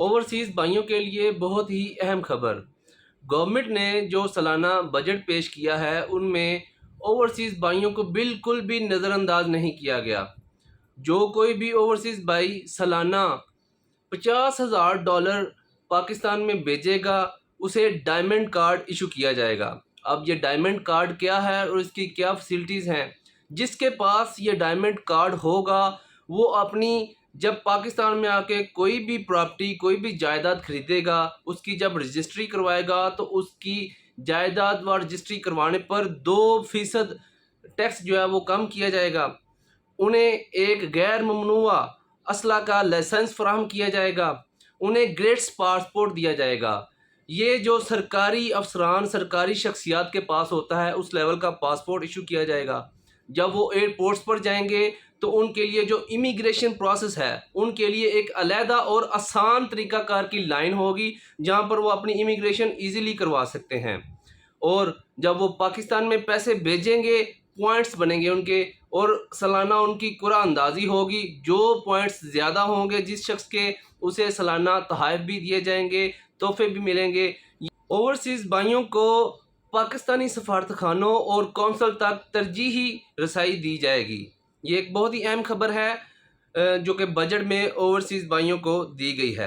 Overseas بھائیوں کے لیے بہت ہی اہم خبر۔ گورنمنٹ نے جو سالانہ بجٹ پیش کیا ہے ان میں اوورسیز بھائیوں کو بالکل بھی نظر انداز نہیں کیا گیا۔ جو کوئی بھی اوورسیز بھائی سالانہ $50,000 پاکستان میں بھیجے گا اسے ڈائمنڈ کارڈ ایشو کیا جائے گا۔ اب یہ ڈائمنڈ کارڈ کیا ہے اور اس کی کیا فیسلٹیز ہیں؟ جس کے پاس یہ ڈائمنڈ کارڈ ہوگا وہ اپنی جب پاکستان میں آ کے کوئی بھی پراپرٹی کوئی بھی جائیداد خریدے گا اس کی جب رجسٹری کروائے گا تو اس کی جائیداد و رجسٹری کروانے پر 2% ٹیکس جو ہے وہ کم کیا جائے گا۔ انہیں ایک غیر ممنوع اسلحہ کا لائسنس فراہم کیا جائے گا۔ انہیں گریڈس پاسپورٹ دیا جائے گا۔ یہ جو سرکاری افسران سرکاری شخصیات کے پاس ہوتا ہے اس لیول کا پاسپورٹ ایشو کیا جائے گا۔ جب وہ ایئرپورٹس پر جائیں گے تو ان کے لیے جو امیگریشن پروسیس ہے ان کے لیے ایک علیحدہ اور آسان طریقہ کار کی لائن ہوگی جہاں پر وہ اپنی امیگریشن ایزیلی کروا سکتے ہیں۔ اور جب وہ پاکستان میں پیسے بھیجیں گے پوائنٹس بنیں گے ان کے اور سالانہ ان کی قرعہ اندازی ہوگی۔ جو پوائنٹس زیادہ ہوں گے جس شخص کے اسے سالانہ تحائف بھی دیے جائیں گے، تحفے بھی ملیں گے۔ اوورسیز بھائیوں کو پاکستانی سفارتخانوں اور کونسل تک ترجیحی رسائی دی جائے گی۔ یہ ایک بہت ہی اہم خبر ہے جو کہ بجٹ میں اوورسیز بھائیوں کو دی گئی ہے۔